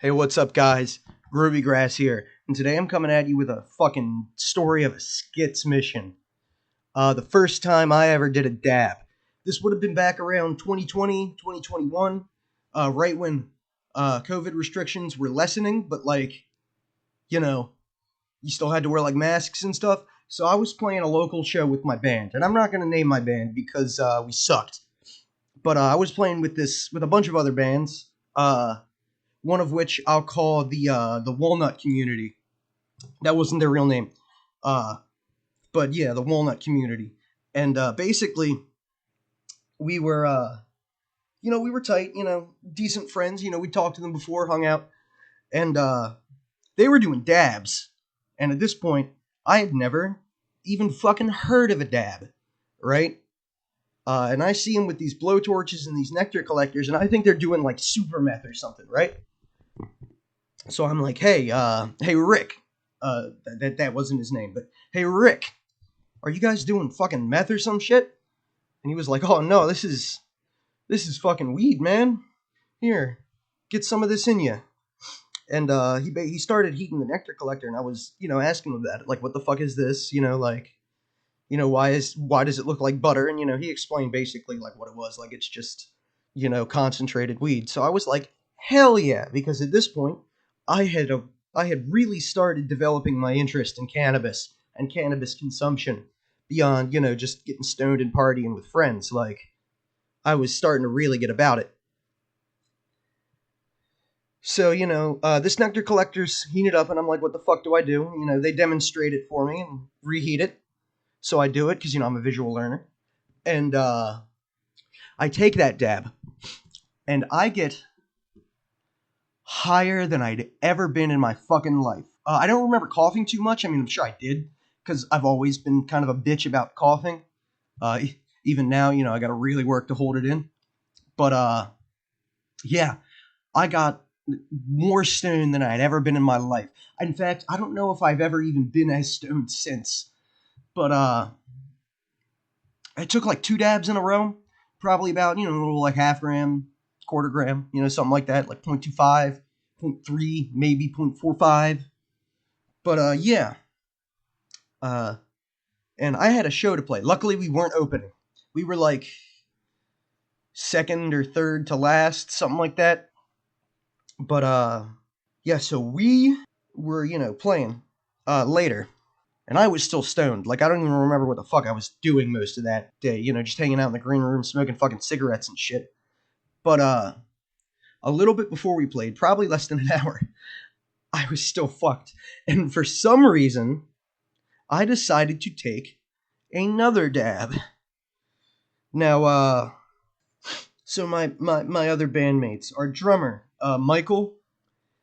Hey, what's up, guys? Groovy Grass here, and today I'm coming at you with a fucking story of a skits mission. The first time I ever did a dab. This would have been back around 2020, 2021, right when COVID restrictions were lessening, but you know, you still had to wear like masks and stuff. So I was playing a local show with my band, and I'm not gonna name my band because we sucked. But I was playing with a bunch of other bands. One of which I'll call the Walnut Community. That wasn't their real name, uh, but yeah, the Walnut Community. And basically, we were we were tight, decent friends. We talked to them before, hung out, and they were doing dabs. And at this point, I had never even fucking heard of a dab, right? And I see them with these blowtorches and these nectar collectors, and I think they're doing like super meth or something, right? So I'm like, hey, Rick. That wasn't his name, but hey, Rick, are you guys doing fucking meth or some shit? And he was like, oh no, this is fucking weed, man. Here, get some of this in you. And he started heating the nectar collector, and I was asking him that, like, what the fuck is this? Why does it look like butter? And he explained basically like what it was. Like it's just concentrated weed. So I was like, hell yeah, because at this point I had a I had really started developing my interest in cannabis and cannabis consumption beyond just getting stoned and partying with friends. Like I was starting to really get about it. So this nectar collector's heated up, and I'm like, what the fuck do I do? They demonstrate it for me and reheat it. So I do it because I'm a visual learner, and I take that dab, and I get higher than I'd ever been in my fucking life. I don't remember coughing too much. I mean, I'm sure I did because I've always been kind of a bitch about coughing. Even now, I got to really work to hold it in. But yeah, I got more stoned than I'd ever been in my life. In fact, I don't know if I've ever even been as stoned since. But I took like two dabs in a row, probably about a little like half gram, quarter gram, something like that, like 0.25, zero point 0.3, maybe 0.45. But yeah, uh, and I had a show to play. Luckily, we weren't opening. We were like second or third to last, something like that. But yeah, so we were playing later, and I was still stoned. Like I don't even remember what the fuck I was doing most of that day. Just hanging out in the green room, smoking fucking cigarettes and shit. But a little bit before we played, probably less than an hour, I was still fucked. And for some reason, I decided to take another dab. Now, so my other bandmates, our drummer, Michael,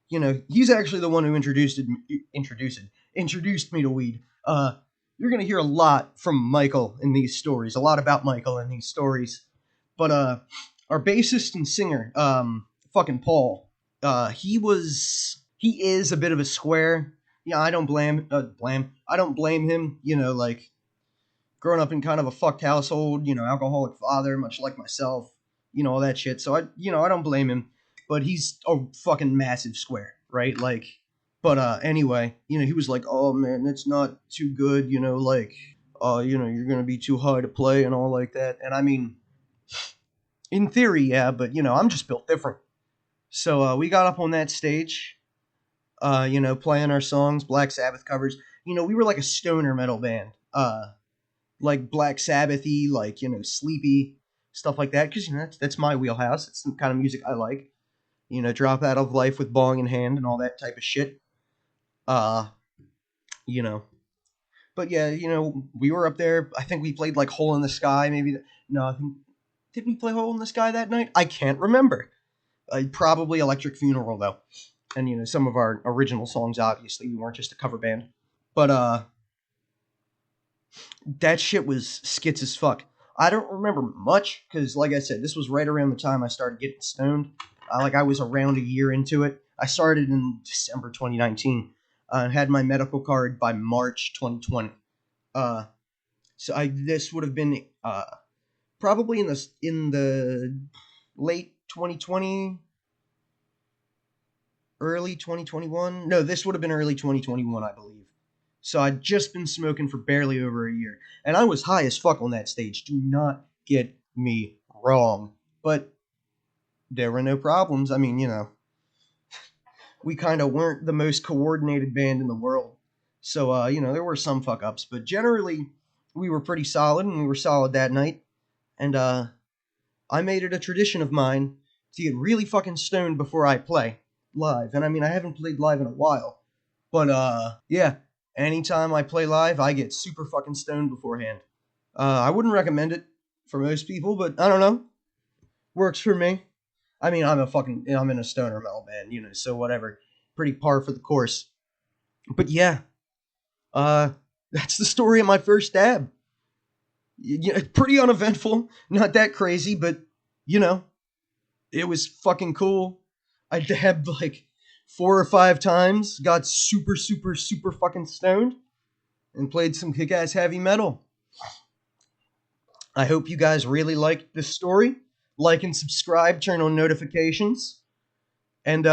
he's actually the one who introduced me to weed. You're gonna hear a lot from Michael in these stories, a lot about Michael in these stories. But our bassist and singer, fucking Paul, he is a bit of a square. Yeah, I don't I don't blame him. Like growing up in kind of a fucked household, alcoholic father, much like myself, all that shit. So I don't blame him, but he's a fucking massive square, right? Like, but anyway, he was like, oh man, that's not too good, like, you're gonna be too high to play and all like that. And I mean, in theory, yeah, but I'm just built different. So we got up on that stage, playing our songs, Black Sabbath covers. We were like a stoner metal band. Like Black Sabbathy, like sleepy stuff like that. Because that's my wheelhouse. It's the kind of music I like. Drop out of life with bong in hand and all that type of shit. Uh, you know. But yeah, we were up there. I think we played like Hole in the Sky. Maybe no, I think did we play Hole in the Sky that night? I can't remember. Probably Electric Funeral though, and some of our original songs. Obviously, we weren't just a cover band. But that shit was skits as fuck. I don't remember much because, like I said, this was right around the time I started getting stoned. Like I was around a year into it. I started in December 2019. Had my medical card by March 2020. Uh, so this would have been probably in the late 2020, early 2021. No, this would have been early 2021, I believe. So I'd just been smoking for barely over a year. And I was high as fuck on that stage. Do not get me wrong. But there were no problems. I mean, we kind of weren't the most coordinated band in the world. So, there were some fuck ups. But generally, we were pretty solid, and we were solid that night. And I made it a tradition of mine to get really fucking stoned before I play live. And I mean, I haven't played live in a while. But yeah, anytime I play live, I get super fucking stoned beforehand. I wouldn't recommend it for most people, but I don't know. Works for me. I mean, I'm in a stoner metal band, so whatever. Pretty par for the course. But yeah, uh, that's the story of my first dab. Pretty uneventful, not that crazy, but you know, it was fucking cool. I dabbed like 4 or 5 times, got super, super, super fucking stoned, and played some kick ass heavy metal. I hope you guys really liked this story. Like and subscribe, turn on notifications, and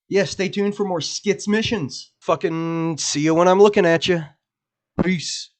yeah, stay tuned for more skits missions. Fucking see you when I'm looking at you. Peace.